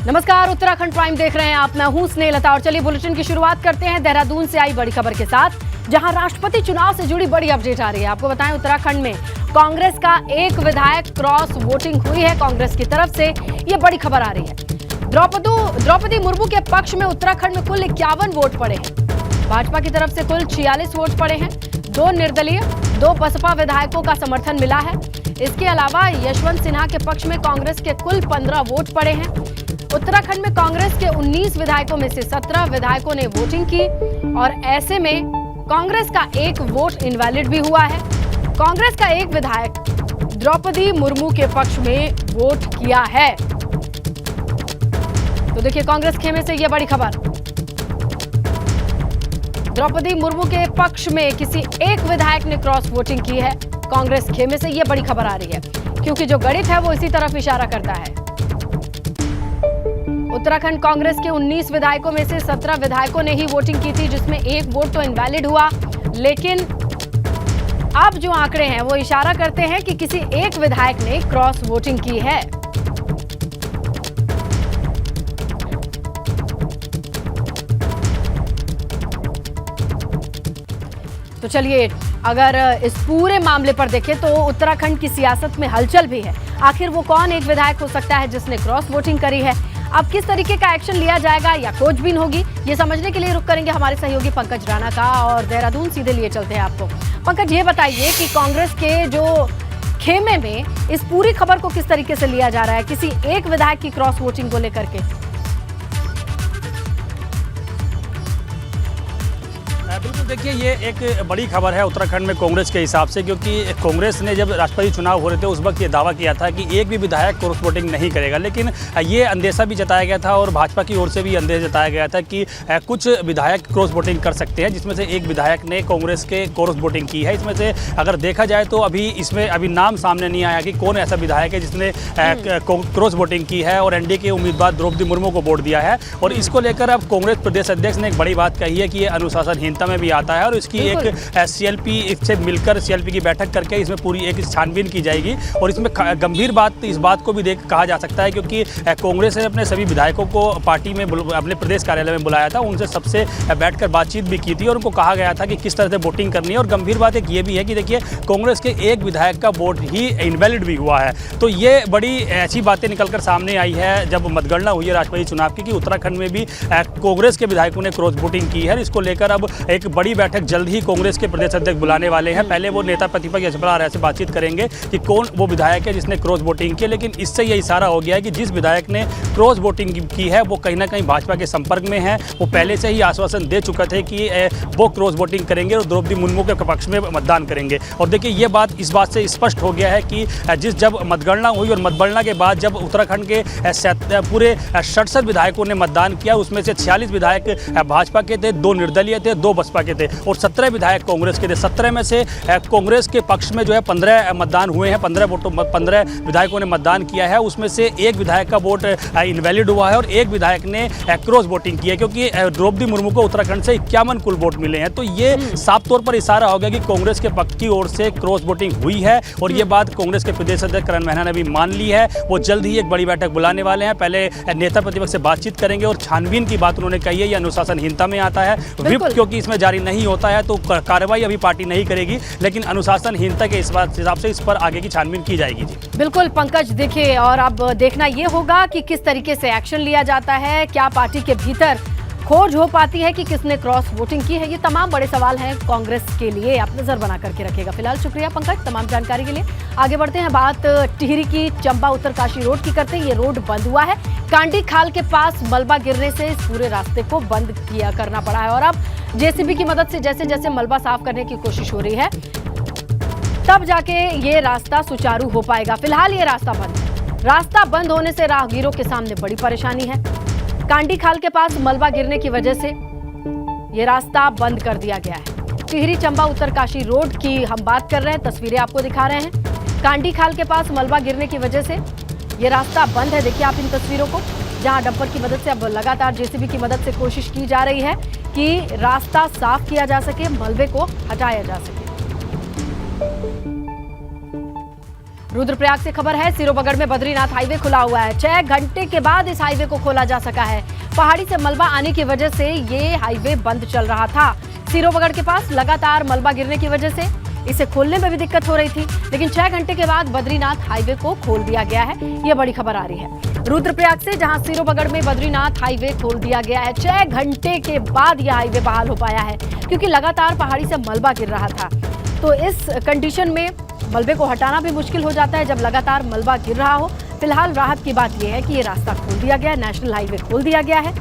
नमस्कार, उत्तराखंड प्राइम देख रहे हैं आप। मैं हूं स्नेहलता और चलिए बुलेटिन की शुरुआत करते हैं देहरादून से आई बड़ी खबर के साथ, जहां राष्ट्रपति चुनाव से जुड़ी बड़ी अपडेट आ रही है। आपको बताएं, उत्तराखंड में कांग्रेस का एक विधायक क्रॉस वोटिंग हुई है कांग्रेस की तरफ से। ये बड़ी खबर आ रही है। द्रौपदी मुर्मू के पक्ष में उत्तराखंड में कुल 51 वोट पड़े हैं। भाजपा की तरफ से कुल 46 वोट पड़े हैं। 2 निर्दलीय, 2 बसपा विधायकों का समर्थन मिला है। इसके अलावा यशवंत सिन्हा के पक्ष में कांग्रेस के कुल 15 वोट पड़े हैं। उत्तराखंड में कांग्रेस के 19 विधायकों में से 17 विधायकों ने वोटिंग की और ऐसे में कांग्रेस का एक वोट इनवैलिड भी हुआ है। कांग्रेस का एक विधायक द्रौपदी मुर्मू के पक्ष में वोट किया है। तो देखिए कांग्रेस खेमे से यह बड़ी खबर। द्रौपदी मुर्मू के पक्ष में किसी एक विधायक ने क्रॉस वोटिंग की है। कांग्रेस खेमे से यह बड़ी खबर आ रही है, क्योंकि जो गणित है वो इसी तरफ इशारा करता है। उत्तराखंड कांग्रेस के 19 विधायकों में से 17 विधायकों ने ही वोटिंग की थी, जिसमें एक वोट तो इनवैलिड हुआ। लेकिन अब जो आंकड़े हैं वो इशारा करते हैं कि किसी एक विधायक ने क्रॉस वोटिंग की है। तो चलिए, अगर इस पूरे मामले पर देखें तो उत्तराखंड की सियासत में हलचल भी है। आखिर वो कौन एक विधायक हो सकता है जिसने क्रॉस वोटिंग करी है? अब किस तरीके का एक्शन लिया जाएगा या खोजबीन होगी, ये समझने के लिए रुक करेंगे हमारे सहयोगी पंकज राणा का, और देहरादून सीधे लिए चलते हैं आपको। पंकज, ये बताइए कि कांग्रेस के जो खेमे में इस पूरी खबर को किस तरीके से लिया जा रहा है, किसी एक विधायक की क्रॉस वोटिंग को लेकर के? बिल्कुल, देखिए ये एक बड़ी खबर है उत्तराखंड में कांग्रेस के हिसाब से, क्योंकि कांग्रेस ने जब राष्ट्रपति चुनाव हो रहे थे उस वक्त ये दावा किया था कि एक भी विधायक क्रॉस वोटिंग नहीं करेगा। लेकिन ये अंदेशा भी जताया गया था और भाजपा की ओर से भी अंदेशा जताया गया था कि कुछ विधायक क्रॉस वोटिंग कर सकते हैं, जिसमें से एक विधायक ने कांग्रेस के क्रॉस वोटिंग की है। इसमें से अगर देखा जाए तो अभी नाम सामने नहीं आया कि कौन ऐसा विधायक है जिसने क्रॉस वोटिंग की है और एनडीए के उम्मीदवार द्रौपदी मुर्मू को वोट दिया है। और इसको लेकर अब कांग्रेस प्रदेश अध्यक्ष ने एक बड़ी बात कही है कि ये अनुशासनहीनता में भी आता है और इसकी एक सीएलपी से मिलकर सीएलपी की बैठक करके इसमें पूरी एक छानबीन की जाएगी। और इसमें गंभीर बात इस बात को भी कहा जा सकता है, क्योंकि कांग्रेस ने अपने सभी विधायकों को पार्टी में अपने प्रदेश कार्यालय में बुलाया था, उनसे सबसे बैठकर बातचीत भी की थी और उनको कहा गया था कि किस तरह से वोटिंग करनी है। और गंभीर बात एक ये भी है कि देखिए कांग्रेस के एक विधायक का वोट ही इनवैलिड भी हुआ है। तो ये बड़ी ऐसी बातें निकलकर सामने आई है जब मतगणना हुई है राष्ट्रपति चुनाव की, कि उत्तराखंड में भी कांग्रेस के विधायकों ने क्रॉस वोटिंग की है। इसको लेकर अब एक बड़ी बैठक जल्द ही कांग्रेस के प्रदेश अध्यक्ष बुलाने वाले हैं। पहले वो नेता प्रतिपक्ष यशपाल आर्य से बातचीत करेंगे कि कौन वो विधायक है जिसने क्रॉस वोटिंग की। लेकिन इससे ये इशारा हो गया है कि जिस विधायक ने क्रॉस वोटिंग की है वो कहीं ना कहीं भाजपा के संपर्क में है। वो पहले से ही आश्वासन दे चुके थे कि वो क्रॉस वोटिंग करेंगे और द्रौपदी मुर्मू के पक्ष में मतदान करेंगे। और देखिए ये बात इस बात से स्पष्ट हो गया है कि जब मतगणना हुई और मतगणना के बाद जब उत्तराखंड के पूरे 67 विधायकों ने मतदान किया, उसमें से 46 विधायक भाजपा के थे, 2 निर्दलीय थे, 2 बसपा के थे और 17 विधायक कांग्रेस के थे। 17 में से कांग्रेस के पक्ष में जो है 15 मतदान हुए हैं, 15 विधायकों ने मतदान किया है। उसमें से एक विधायक का वोट इनवैलिड हुआ है और एक विधायक ने क्रॉस वोटिंग की है, क्योंकि द्रौपदी मुर्मू को उत्तराखंड से 51 कुल वोट मिले हैं। तो ये साफ तौर पर इशारा हो गया कि कांग्रेस के पक्ष की ओर से क्रॉस वोटिंग हुई है और ये बात कांग्रेस के प्रदेश अध्यक्ष करण महना ने भी मान ली है। वो जल्द ही एक बड़ी बैठक बुलाने वाले हैं। पहले नेता प्रतिपक्ष से बातचीत करेंगे और छानबीन की बात उन्होंने कही है। ये अनुशासनहीनता में आता है। व्हिप क्योंकि इसमें जारी नहीं होता है तो कार्रवाई अभी पार्टी नहीं करेगी, लेकिन अनुशासनहीनता के हिसाब से इस पर आगे की छानबीन की जाएगी। जी बिल्कुल पंकज, देखिए और अब देखना ये होगा कि किस तरीके से एक्शन लिया जाता है। क्या पार्टी के भीतर खोज हो पाती है कि किसने क्रॉस वोटिंग की है? ये तमाम बड़े सवाल हैं कांग्रेस के लिए। आप नजर बना करके रखिएगा। फिलहाल शुक्रिया पंकज तमाम जानकारी के लिए। आगे बढ़ते हैं, बात टिहरी की चंबा उत्तरकाशी रोड की करते हैं। ये रोड बंद हुआ है। कांडी खाल के पास मलबा गिरने से इस पूरे रास्ते को बंद करना पड़ा है और अब जेसीबी की मदद से जैसे जैसे मलबा साफ करने की कोशिश हो रही है तब जाके ये रास्ता सुचारू हो पाएगा। फिलहाल ये रास्ता बंद है। रास्ता बंद होने से राहगीरों के सामने बड़ी परेशानी है। कांडी खाल के पास मलबा गिरने की वजह से ये रास्ता बंद कर दिया गया है। टिहरी चंबा उत्तरकाशी रोड की हम बात कर रहे हैं, तस्वीरें आपको दिखा रहे हैं। कांडी खाल के पास मलबा गिरने की वजह से ये रास्ता बंद है। देखिए आप इन तस्वीरों को, जहां डंपर की मदद से अब लगातार जेसीबी की मदद से कोशिश की जा रही है कि रास्ता साफ किया जा सके, मलबे को हटाया जा सके। रुद्रप्रयाग से खबर है, सिरोबगढ़ में बद्रीनाथ हाईवे खुला हुआ है। 6 घंटे के बाद इस हाईवे को खोला जा सका है। पहाड़ी से मलबा आने की वजह से ये हाईवे बंद चल रहा था। सिरोबगढ़ के पास लगातार मलबा गिरने की वजह से इसे खोलने में भी दिक्कत हो रही थी, लेकिन 6 घंटे के बाद बद्रीनाथ हाईवे को खोल दिया गया है। ये बड़ी खबर आ रही है रुद्रप्रयाग से, जहां सिरोबगढ़ में बद्रीनाथ हाईवे खोल दिया गया है। 6 घंटे के बाद यह हाईवे बहाल हो पाया है, क्योंकि लगातार पहाड़ी से मलबा गिर रहा था। तो इस कंडीशन में मलबे को हटाना भी मुश्किल हो जाता है जब लगातार मलबा गिर रहा हो। फिलहाल राहत की बात यह है कि ये रास्ता खोल दिया गया है, नेशनल हाईवे खोल दिया गया है,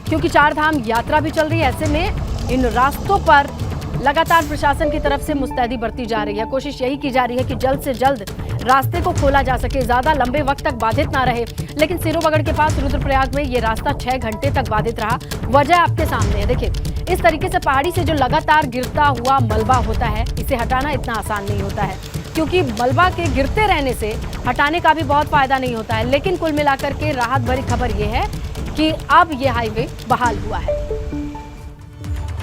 क्योंकि 4 धाम यात्रा भी चल रही है। ऐसे में इन रास्तों पर लगातार प्रशासन की तरफ से मुस्तैदी बरती जा रही है। कोशिश यही की जा रही है कि जल्द से जल्द रास्ते को खोला जा सके, ज्यादा लंबे वक्त तक बाधित ना रहे। लेकिन सिरोबगढ़ के पास रुद्रप्रयाग में ये रास्ता 6 घंटे तक बाधित रहा। वजह आपके सामने है, देखिए इस तरीके से पहाड़ी से जो लगातार गिरता हुआ मलबा होता है, इसे हटाना इतना आसान नहीं होता है, क्योंकि मलबा के गिरते रहने से हटाने का भी बहुत फायदा नहीं होता है। लेकिन कुल मिलाकर के राहत भरी खबर यह है कि अब यह हाईवे बहाल हुआ है।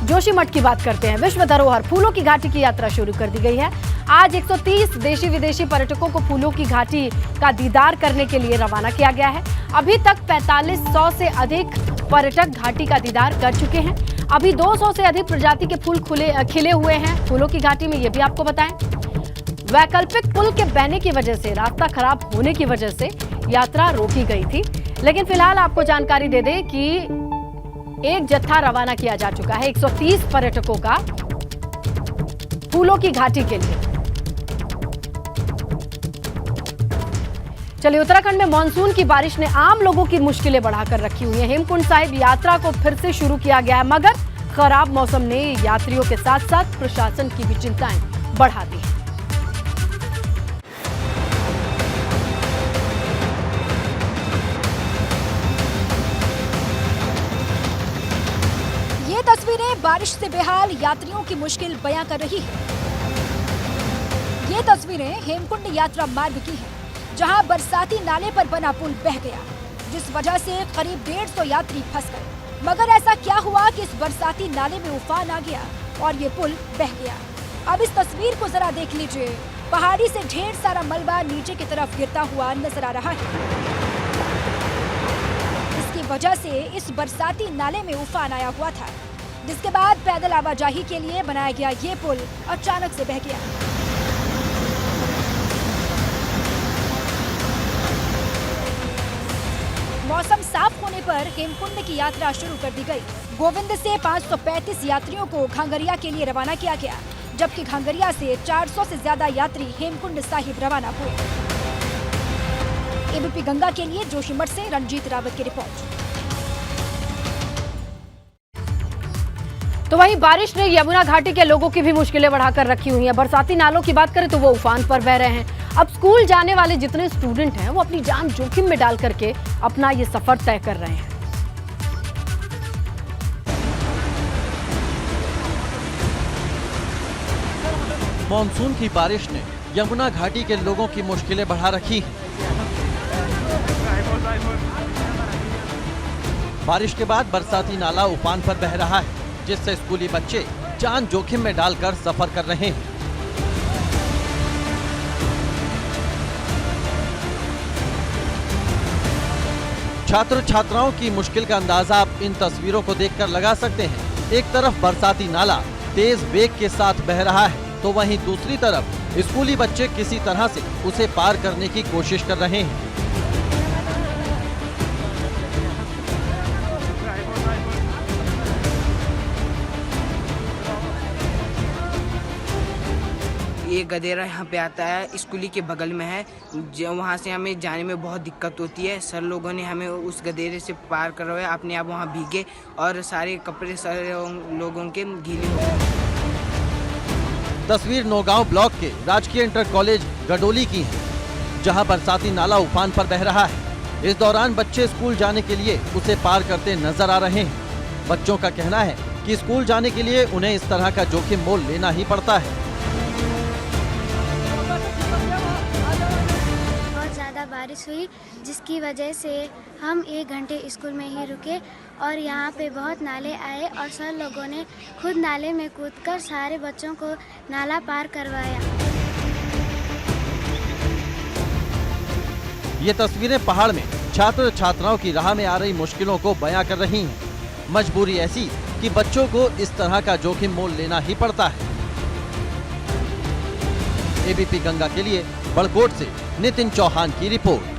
जोशीमठ की बात करते हैं। विश्व धरोहर फूलों की घाटी की यात्रा शुरू कर दी गई है। आज 130 देशी विदेशी पर्यटकों को फूलों की घाटी का दीदार करने के लिए रवाना किया गया है। अभी तक 4500 से अधिक पर्यटक घाटी का दीदार कर चुके हैं। अभी 200 से अधिक प्रजाति के फूल खिले हुए हैं फूलों की घाटी में, ये भी आपको बताएं। वैकल्पिक पुल के बहने की वजह से, रास्ता खराब होने की वजह से यात्रा रोकी गई थी, लेकिन फिलहाल आपको जानकारी दे दें कि एक जत्था रवाना किया जा चुका है 130 पर्यटकों का फूलों की घाटी के लिए। चलिए, उत्तराखंड में मानसून की बारिश ने आम लोगों की मुश्किलें बढ़ाकर रखी हुई हैं। हेमकुंड साहिब यात्रा को फिर से शुरू किया गया है, मगर खराब मौसम ने यात्रियों के साथ साथ प्रशासन की भी चिंताएं बढ़ा दी हैं। ये तस्वीरें बारिश से बेहाल यात्रियों की मुश्किल बयां कर रही है। ये तस्वीरें हेमकुंड यात्रा मार्ग की हैं, जहां बरसाती नाले पर बना पुल बह गया, जिस वजह से करीब 150 यात्री फंस गए। मगर ऐसा क्या हुआ कि इस बरसाती नाले में उफान आ गया और ये पुल बह गया? अब इस तस्वीर को जरा देख लीजिए। पहाड़ी से ढेर सारा मलबा नीचे की तरफ गिरता हुआ नजर आ रहा है। इसकी वजह से इस बरसाती नाले में उफान आया हुआ था, जिसके बाद पैदल आवाजाही के लिए बनाया गया ये पुल अचानक से बह गया। मौसम साफ होने पर हेमकुंड की यात्रा शुरू कर दी गई। गोविंद से 535 यात्रियों को घांगरिया के लिए रवाना किया गया, जबकि घांगरिया से 400 से ज्यादा यात्री हेमकुंड साहिब रवाना हुए। एबीपी गंगा के लिए जोशीमठ से रंजीत रावत की रिपोर्ट। तो वहीं बारिश ने यमुना घाटी के लोगों की भी मुश्किलें बढ़ाकर रखी हुई हैं। बरसाती नालों की बात करें तो वो उफान पर बह रहे हैं। अब स्कूल जाने वाले जितने स्टूडेंट हैं, वो अपनी जान जोखिम में डाल करके अपना ये सफर तय कर रहे हैं। मॉनसून की बारिश ने यमुना घाटी के लोगों की मुश्किलें बढ़ा रखी हैं। बारिश के बाद बरसाती नाला उफान पर बह रहा है, जिससे स्कूली बच्चे जान जोखिम में डालकर सफर कर रहे हैं। छात्र छात्राओं की मुश्किल का अंदाजा आप इन तस्वीरों को देखकर लगा सकते हैं। एक तरफ बरसाती नाला तेज वेग के साथ बह रहा है, तो वहीं दूसरी तरफ स्कूली बच्चे किसी तरह से उसे पार करने की कोशिश कर रहे हैं। ये गदेरा यहाँ पे आता है, स्कूली के बगल में है, वहाँ से हमें जाने में बहुत दिक्कत होती है। सर लोगों ने हमें उस गदेरे से पार करवाया, अपने आप वहाँ भीगे और सारे कपड़े सारे लोगों के गीले हो गए। तस्वीर नौगांव ब्लॉक के राजकीय इंटर कॉलेज गडोली की है, जहां बरसाती नाला उफान पर बह रहा है। इस दौरान बच्चे स्कूल जाने के लिए उसे पार करते नजर आ रहे हैं। बच्चों का कहना है कि स्कूल जाने के लिए उन्हें इस तरह का जोखिम मोल लेना ही पड़ता है। बहुत ज़्यादा बारिश हुई, जिसकी वजह से हम 1 घंटे स्कूल में ही रुके और यहाँ पे बहुत नाले आए और सर लोगों ने खुद नाले में कूदकर सारे बच्चों को नाला पार करवाया। ये तस्वीरें पहाड़ में छात्र छात्राओं की राह में आ रही मुश्किलों को बयां कर रही हैं। मजबूरी ऐसी कि बच्चों को इस तरह का जोखिम मोल लेना ही पड़ता है। एबीपी गंगा के लिए बड़कोट से नितिन चौहान की रिपोर्ट।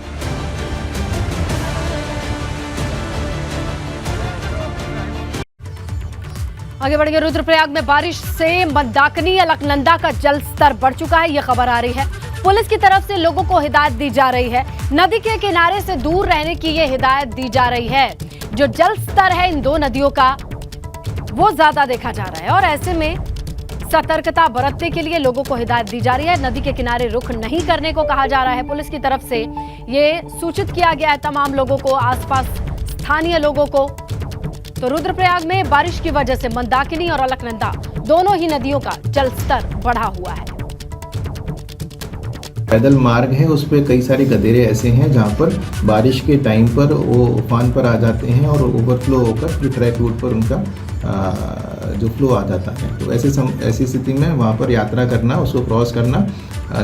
आगे बढ़ेंगे। रुद्रप्रयाग में बारिश से मंदाकिनी अलकनंदा का जल स्तर बढ़ चुका है, ये खबर आ रही है। पुलिस की तरफ से लोगों को हिदायत दी जा रही है, नदी के किनारे से दूर रहने की ये हिदायत दी जा रही है। जो जल स्तर है इन दो नदियों का वो ज्यादा देखा जा रहा है और ऐसे में सतर्कता बरतने के लिए लोगों को हिदायत दी जा रही है। नदी के किनारे रुख नहीं करने को कहा जा रहा है। पुलिस की तरफ से ये सूचित किया गया है तमाम लोगों को, आसपास स्थानीय लोगों को। तो रुद्रप्रयाग में बारिश की वजह से मंदाकिनी और अलकनंदा दोनों ही नदियों का जल स्तर बढ़ा हुआ है। पैदल मार्ग है, उस पर कई सारे गदेरे ऐसे हैं जहां पर बारिश के टाइम पर वो उफान पर आ जाते हैं और ओवरफ्लो होकर जो ट्रैक रूट पर उनका जो फ्लो आ जाता है। तो ऐसी स्थिति में वहां पर यात्रा करना, उसको क्रॉस करना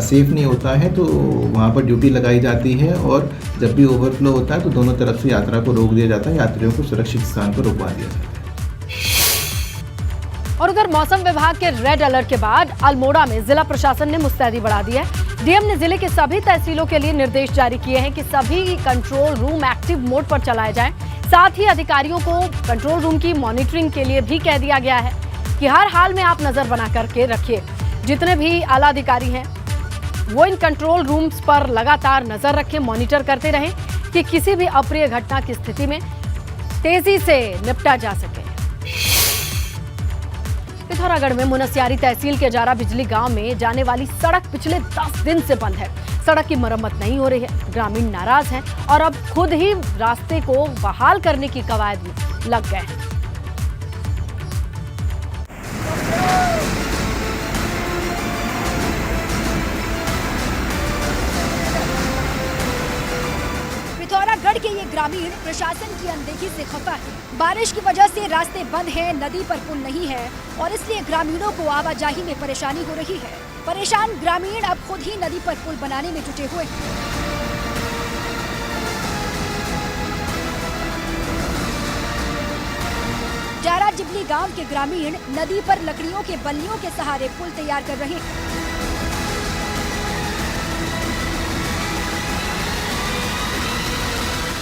सेफ नहीं होता है। तो वहां पर ड्यूटी लगाई जाती है और जब भी ओवरफ्लो होता है तो दोनों तरफ से यात्रा को रोक दिया जाता है, यात्रियों को सुरक्षित स्थान पर रुकवा दिया जाता है। और उधर मौसम विभाग के रेड अलर्ट के बाद अल्मोड़ा में जिला प्रशासन ने मुस्तैदी बढ़ा दी है। डीएम ने जिले के सभी तहसीलों के लिए निर्देश जारी किए हैं कि सभी कंट्रोल रूम एक्टिव मोड पर चलाए जाएं। साथ ही अधिकारियों को कंट्रोल रूम की मॉनिटरिंग के लिए भी कह दिया गया है कि हर हाल में आप नजर बना करके रखिए। जितने भी आला अधिकारी हैं वो इन कंट्रोल रूम्स पर लगातार नजर रखें, मॉनिटर करते रहें कि किसी भी अप्रिय घटना की स्थिति में तेजी से निपटा जा सके। पिथौरागढ़ में मुनस्यारी तहसील के जारा बिजली गांव में जाने वाली सड़क पिछले 10 दिन से बंद है। सड़क की मरम्मत नहीं हो रही है, ग्रामीण नाराज हैं और अब खुद ही रास्ते को बहाल करने की कवायद में लग गए हैं। पिथौरागढ़ के ये ग्रामीण प्रशासन की अनदेखी से खफा है। बारिश की वजह से रास्ते बंद हैं, नदी पर पुल नहीं है और इसलिए ग्रामीणों को आवाजाही में परेशानी हो रही है। परेशान ग्रामीण अब खुद ही नदी पर पुल बनाने में जुटे हुए हैं। जारा जिबली गांव के ग्रामीण नदी पर लकड़ियों के बल्लियों के सहारे पुल तैयार कर रहे हैं।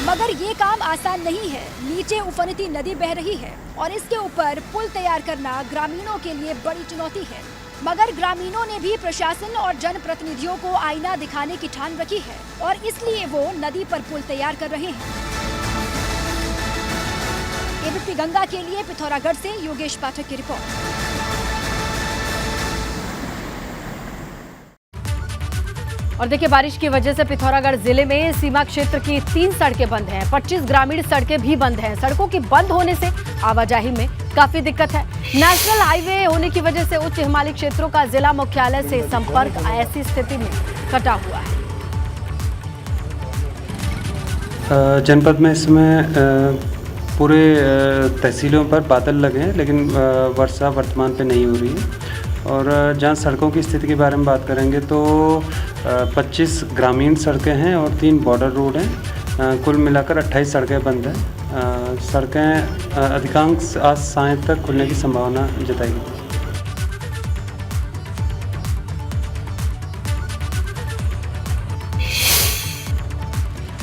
मगर ये काम आसान नहीं है। नीचे उफनती नदी बह रही है और इसके ऊपर पुल तैयार करना ग्रामीणों के लिए बड़ी चुनौती है। मगर ग्रामीणों ने भी प्रशासन और जनप्रतिनिधियों को आईना दिखाने की ठान रखी है और इसलिए वो नदी पर पुल तैयार कर रहे हैं। एबीपी गंगा के लिए पिथौरागढ़ से योगेश पाठक की रिपोर्ट। और देखिए, बारिश की वजह से पिथौरागढ़ जिले में सीमा क्षेत्र की 3 सड़कें बंद हैं। 25 ग्रामीण सड़कें भी बंद हैं। सड़कों की बंद होने से आवाजाही में काफी दिक्कत है। नेशनल हाईवे होने की वजह से उच्च हिमालयी क्षेत्रों का जिला मुख्यालय से संपर्क ऐसी स्थिति में कटा हुआ है। जनपद में इसमें पूरे तहसीलों पर बादल लगे हैं, लेकिन वर्षा वर्तमान पे नहीं हो रही है। और जहाँ सड़कों की स्थिति के बारे में बात करेंगे तो 25 ग्रामीण सड़कें हैं और 3 बॉर्डर रोड हैं। कुल मिलाकर 28 सड़कें बंद हैं। सड़कें अधिकांश आज साय तक खुलने की संभावना जताई गई।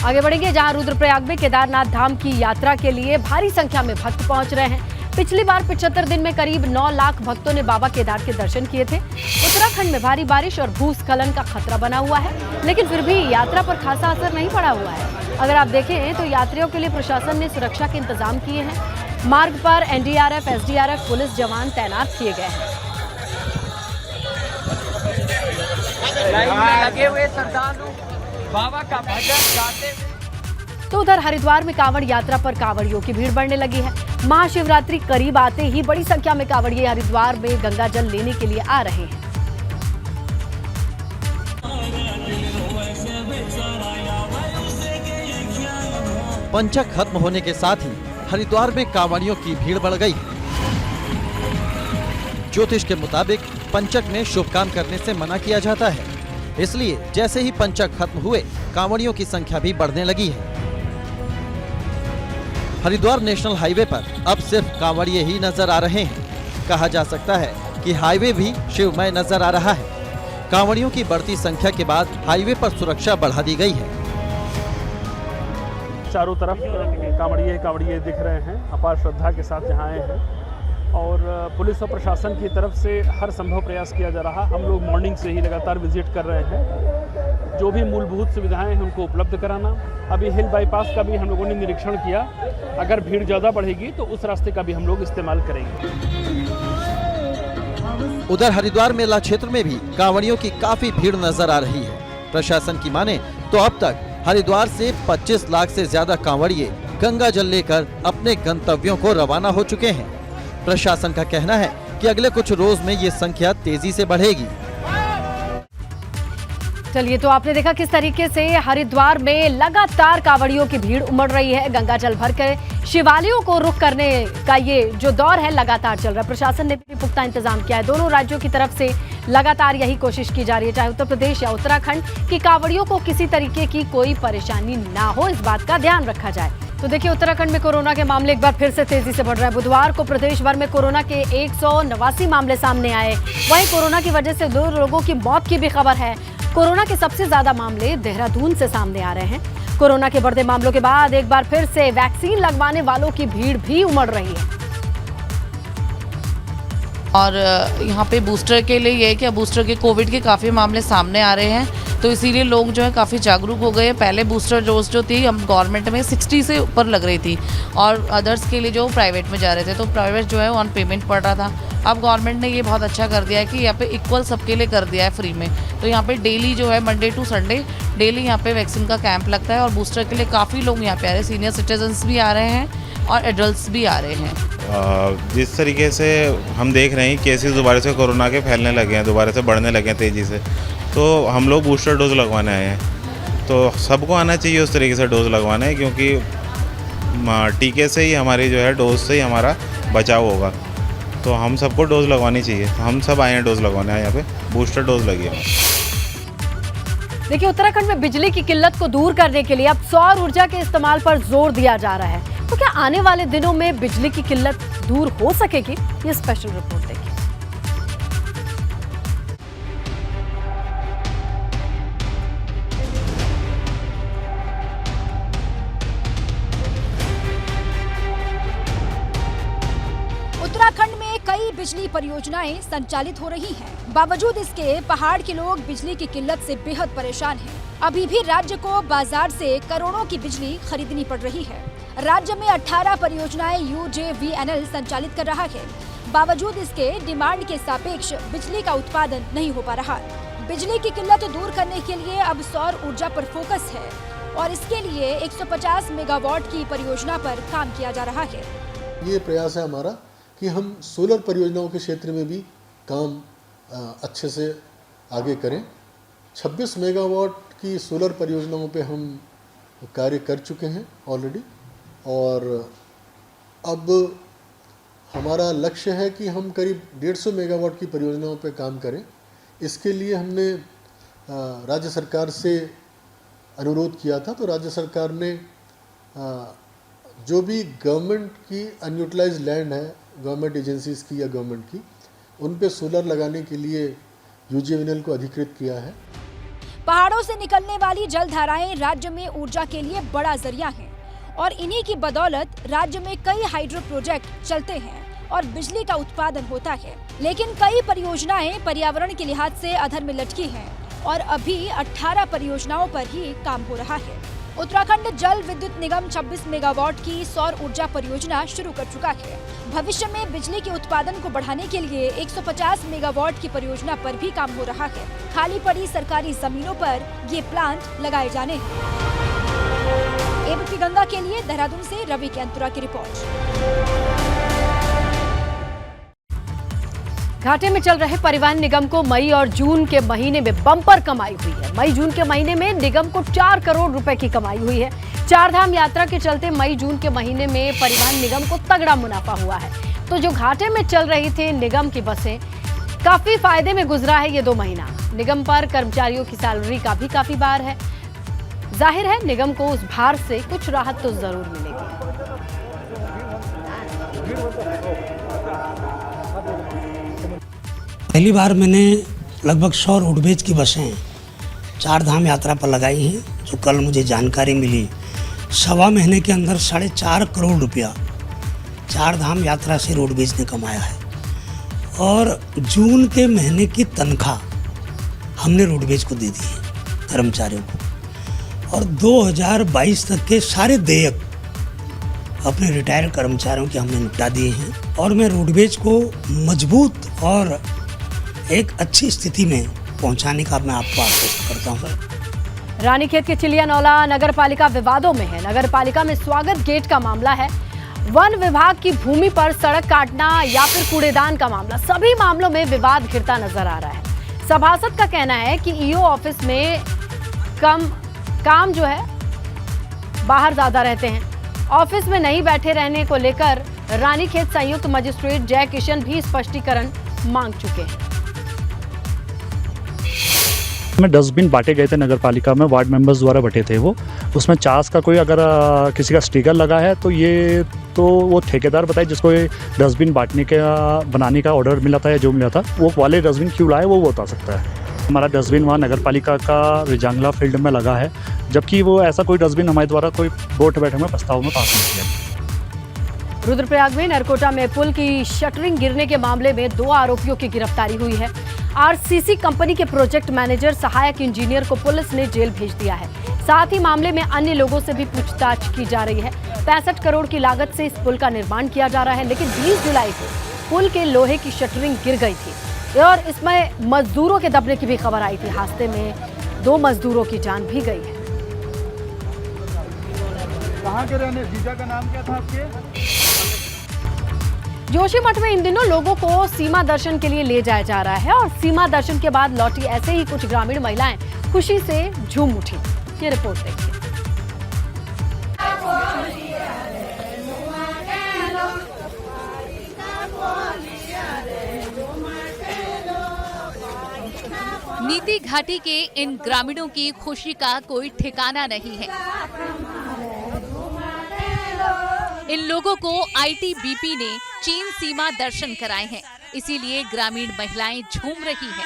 आगे बढ़ेंगे, जहां रुद्रप्रयाग में केदारनाथ धाम की यात्रा के लिए भारी संख्या में भक्त पहुंच रहे हैं। पिछली बार 75 दिन में करीब 9 लाख भक्तों ने बाबा केदार के दर्शन किए थे। उत्तराखंड में भारी बारिश और भूस्खलन का खतरा बना हुआ है, लेकिन फिर भी यात्रा पर खासा असर नहीं पड़ा हुआ है। अगर आप देखें तो यात्रियों के लिए प्रशासन ने सुरक्षा के इंतजाम किए हैं। मार्ग पर एनडीआरएफ, एसडीआरएफ, पुलिस जवान तैनात किए गए हैं। लगे हुए श्रद्धालु बाबा का भजन गाते। तो उधर हरिद्वार में कांवड़ यात्रा पर कांवड़ियों की भीड़ बढ़ने लगी है। महाशिवरात्रि करीब आते ही बड़ी संख्या में कांवड़िए हरिद्वार में गंगा जल लेने के लिए आ रहे हैं। पंचक खत्म होने के साथ ही हरिद्वार में कांवड़ियों की भीड़ बढ़ गई। ज्योतिष के मुताबिक पंचक में शुभ काम करने से मना किया जाता है। इसलिए जैसे ही पंचक खत्म हुए, कांवड़ियों की संख्या भी बढ़ने लगी है। हरिद्वार नेशनल हाईवे पर अब सिर्फ कांवड़िए ही नजर आ रहे हैं। कहा जा सकता है कि हाईवे भी शिवमय नजर आ रहा है। कांवड़ियों की बढ़ती संख्या के बाद हाईवे पर सुरक्षा बढ़ा दी गई है। चारों तरफ कांवड़िए दिख रहे हैं, अपार श्रद्धा के साथ यहाँ आए हैं और पुलिस और प्रशासन की तरफ से हर संभव प्रयास किया जा रहा। हम लोग मॉर्निंग से ही लगातार विजिट कर रहे हैं, जो भी मूलभूत सुविधाएं हैं उनको उपलब्ध कराना। अभी हिल बाईपास का भी हम लोगों ने निरीक्षण किया, अगर भीड़ ज़्यादा बढ़ेगी तो उस रास्ते का भी हम लोग इस्तेमाल करेंगे। उधर हरिद्वार मेला क्षेत्र में भी कांवड़ियों की काफी भीड़ नजर आ रही है। प्रशासन की माने तो अब तक हरिद्वार से 25 लाख से ज्यादा कांवड़िए गंगा जल लेकर अपने गंतव्यों को रवाना हो चुके हैं। प्रशासन का कहना है कि अगले कुछ रोज में ये संख्या तेजी से बढ़ेगी। चलिए, तो आपने देखा किस तरीके से हरिद्वार में लगातार कांवड़ियों की भीड़ उमड़ रही है। गंगा जल भर कर शिवालयों को रुख करने का ये जो दौर है लगातार चल रहा है। प्रशासन ने भी पुख्ता इंतजाम किया है। दोनों राज्यों की तरफ से लगातार यही कोशिश की जा रही है, चाहे उत्तर प्रदेश या उत्तराखंड, कि कांवड़ियों को किसी तरीके की कोई परेशानी ना हो, इस बात का ध्यान रखा जाए। तो देखिए, उत्तराखंड में कोरोना के मामले एक बार फिर से तेजी से बढ़ रहा है। बुधवार को प्रदेश भर में कोरोना के 189 मामले सामने आए। वहीं कोरोना की वजह से 2 लोगों की मौत की भी खबर है। कोरोना के सबसे ज्यादा मामले देहरादून से सामने आ रहे हैं। कोरोना के बढ़ते मामलों के बाद एक बार फिर से वैक्सीन लगवाने वालों की भीड़ भी उमड़ रही है। और यहाँ पे बूस्टर के लिए ये है कि बूस्टर के कोविड के काफ़ी मामले सामने आ रहे हैं, तो इसीलिए लोग जो है काफ़ी जागरूक हो गए हैं। पहले बूस्टर डोज जो थी हम गवर्नमेंट में 60 से ऊपर लग रही थी और अदर्स के लिए जो प्राइवेट में जा रहे थे, तो प्राइवेट जो है ऑन पेमेंट पड़ रहा था। अब गवर्नमेंट ने ये बहुत अच्छा कर दिया है कि यहाँ पे इक्वल सबके लिए कर दिया है फ्री में। तो यहाँ पे डेली जो है मंडे टू संडे डेली यहाँ पे वैक्सीन का कैंप लगता है और बूस्टर के लिए काफ़ी लोग यहाँ पे आ रहे हैं। सीनियर सिटीजन्स भी आ रहे हैं और एडल्ट्स भी आ रहे हैं। जिस तरीके से हम देख रहे हैं केसेस दोबारा से कोरोना के फैलने लगे हैं, दोबारा से बढ़ने लगे हैं तेज़ी से, तो हम लोग बूस्टर डोज लगवाने आए हैं। तो सबको आना चाहिए उस तरीके से डोज लगवाने, क्योंकि टीके से ही हमारी जो है डोज से ही हमारा बचाव होगा। तो हम सबको डोज लगवानी चाहिए। हम सब आए हैं डोज लगवाने, आए यहाँ पे बूस्टर डोज लगी है। देखिए, उत्तराखंड में बिजली की किल्लत को दूर करने के लिए अब सौर ऊर्जा के इस्तेमाल पर जोर दिया जा रहा है। तो क्या आने वाले दिनों में बिजली की किल्लत दूर हो सकेगी? ये स्पेशल रिपोर्ट देखिए। उत्तराखंड में कई बिजली परियोजनाएं संचालित हो रही हैं। बावजूद इसके पहाड़ के लोग बिजली की किल्लत से बेहद परेशान हैं। अभी भी राज्य को बाजार से करोड़ों की बिजली खरीदनी पड़ रही है। राज्य में 18 परियोजनाएं UJVNL संचालित कर रहा है। बावजूद इसके डिमांड के सापेक्ष बिजली का उत्पादन नहीं हो पा रहा। बिजली की किल्लत दूर करने के लिए अब सौर ऊर्जा पर फोकस है और इसके लिए 150 मेगावाट की परियोजना पर काम किया जा रहा है। ये प्रयास है हमारा कि हम सोलर परियोजनाओं के क्षेत्र में भी काम अच्छे से आगे करें। 26 मेगावाट की सोलर परियोजनाओं पे हम कार्य कर चुके हैं ऑलरेडी और अब हमारा लक्ष्य है कि हम करीब 150 मेगावाट की परियोजनाओं पे काम करें। इसके लिए हमने राज्य सरकार से अनुरोध किया था, तो राज्य सरकार ने जो भी गवर्नमेंट की अनयूटिलाइज्ड लैंड है, गवर्नमेंट एजेंसीज की या गवर्नमेंट की, उन पे सोलर लगाने के लिए UJVNL को अधिकृत किया है। पहाड़ों से निकलने वाली जल धाराएं राज्य में ऊर्जा के लिए बड़ा जरिया हैं और इन्हीं की बदौलत राज्य में कई हाइड्रो प्रोजेक्ट चलते हैं और बिजली का उत्पादन होता है। लेकिन कई परियोजनाएं पर्यावरण के लिहाज से अधर में लटकी हैं और अभी 18 परियोजनाओं पर ही काम हो रहा है। उत्तराखंड जल विद्युत निगम 26 मेगावाट की सौर ऊर्जा परियोजना शुरू कर चुका है। भविष्य में बिजली के उत्पादन को बढ़ाने के लिए 150 मेगावाट की परियोजना पर भी काम हो रहा है। खाली पड़ी सरकारी जमीनों पर ये प्लांट लगाए जाने हैं। एबीपी गंगा के लिए देहरादून से रवि कैंतुरा की रिपोर्ट। घाटे में चल रहे परिवहन निगम को मई और जून के महीने में बम्पर कमाई हुई है। मई जून के महीने में निगम को 4 करोड़ रुपए की कमाई हुई है। 4 धाम यात्रा के चलते मई जून के महीने में परिवहन निगम को तगड़ा मुनाफा हुआ है। तो जो घाटे में चल रही थी निगम की बसें, काफी फायदे में गुजरा है ये 2 महीना। निगम पर कर्मचारियों की सैलरी का भी काफी भार है। जाहिर है निगम को उस भार से कुछ राहत तो जरूर मिलेगी। पहली बार मैंने लगभग 100 रोडवेज की बसें 4 धाम यात्रा पर लगाई हैं, जो कल मुझे जानकारी मिली। 1.25 महीने के अंदर 4.5 करोड़ रुपया 4 धाम यात्रा से रोडवेज ने कमाया है। और जून के महीने की तनख्वाह हमने रोडवेज को दे दी है कर्मचारियों को, और 2022 तक के सारे देयक अपने रिटायर्ड कर्मचारियों के हमने निपटा दिए हैं। और मैं रोडवेज को मजबूत और एक अच्छी स्थिति में पहुंचाने का मैं आपको आश्वस्त करता हूं। रानीखेत के चिलियानौला नगर पालिका विवादों में है। नगर पालिका में स्वागत गेट का मामला है, वन विभाग की भूमि पर सड़क काटना या फिर कूड़ेदान का मामला, सभी मामलों में विवाद घिरता नजर आ रहा है। सभासद का कहना है कि ईओ ऑफिस में काम जो है बाहर ज्यादा रहते हैं। ऑफिस में नहीं बैठे रहने को लेकर रानीखेत संयुक्त मजिस्ट्रेट जय किशन भी स्पष्टीकरण मांग चुके हैं। में डस्टबिन बांटे गए थे नगर पालिका में, वार्ड मेंबर्स द्वारा बटे थे वो। उसमें 50 का कोई अगर किसी का स्टिकर लगा है तो ये तो वो ठेकेदार बताए जिसको ये डस्टबिन बनाने का ऑर्डर मिला था या जो मिला था, वो वाले डस्टबिन क्यों लाए वो बता सकता है। हमारा डस्टबिन वहाँ नगर पालिका का रिजांगला फील्ड में लगा है, जबकि वो ऐसा कोई डस्टबिन हमारे द्वारा कोई बोर्ड बैठक में प्रस्ताव में पास नहीं किया। रुद्रप्रयाग में नरकोटा में पुल की शटरिंग गिरने के मामले में 2 आरोपियों की गिरफ्तारी हुई है। आरसीसी कंपनी के प्रोजेक्ट मैनेजर सहायक इंजीनियर को पुलिस ने जेल भेज दिया है। साथ ही मामले में अन्य लोगों से भी पूछताछ की जा रही है। 65 करोड़ की लागत से इस पुल का निर्माण किया जा रहा है, लेकिन 20 जुलाई को पुल के लोहे की शटरिंग गिर गई थी और इसमें मजदूरों के दबने की भी खबर आई थी। हादसे में 2 मजदूरों की जान भी गई है। कहाँ के रहने, जीजा का नाम क्या था आपके? जोशीमठ में इन दिनों लोगों को सीमा दर्शन के लिए ले जाया जा रहा है और सीमा दर्शन के बाद लौटी ऐसे ही कुछ ग्रामीण महिलाएं खुशी से झूम उठी। ये रिपोर्ट देखिए। नीति घाटी के इन ग्रामीणों की खुशी का कोई ठिकाना नहीं है। इन लोगों को आईटीबीपी ने चीन सीमा दर्शन कराए हैं, इसीलिए ग्रामीण महिलाएं झूम रही हैं।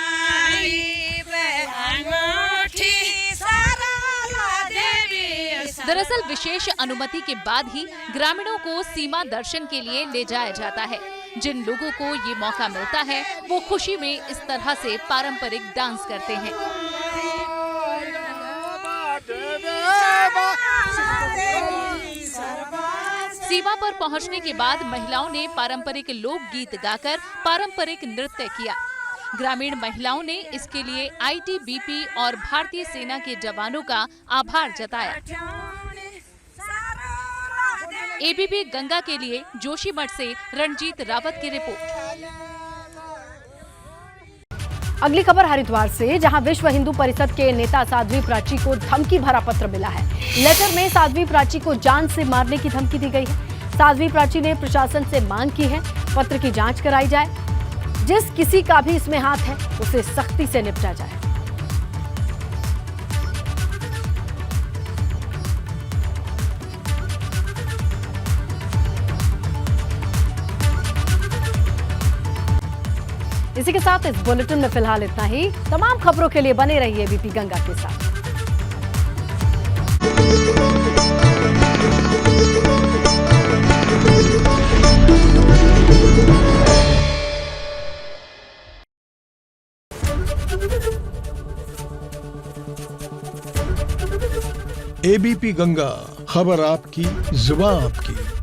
दरअसल विशेष अनुमति के बाद ही ग्रामीणों को सीमा दर्शन के लिए ले जाया जाता है। जिन लोगों को ये मौका मिलता है वो खुशी में इस तरह से पारंपरिक डांस करते हैं। सीमा पर पहुंचने के बाद महिलाओं ने पारंपरिक लोकगीत गाकर पारंपरिक नृत्य किया। ग्रामीण महिलाओं ने इसके लिए आईटीबीपी और भारतीय सेना के जवानों का आभार जताया। एबीपी गंगा के लिए जोशीमठ से रणजीत रावत की रिपोर्ट। अगली खबर हरिद्वार से, जहां विश्व हिंदू परिषद के नेता साध्वी प्राची को धमकी भरा पत्र मिला है। लेटर में साध्वी प्राची को जान से मारने की धमकी दी गई है। साध्वी प्राची ने प्रशासन से मांग की है पत्र की जांच कराई जाए, जिस किसी का भी इसमें हाथ है उसे सख्ती से निपटा जाए। इसी के साथ इस बुलेटिन में फिलहाल इतना ही। तमाम खबरों के लिए बने रहिए एबीपी गंगा के साथ। एबीपी गंगा, खबर आपकी, जुबान आपकी।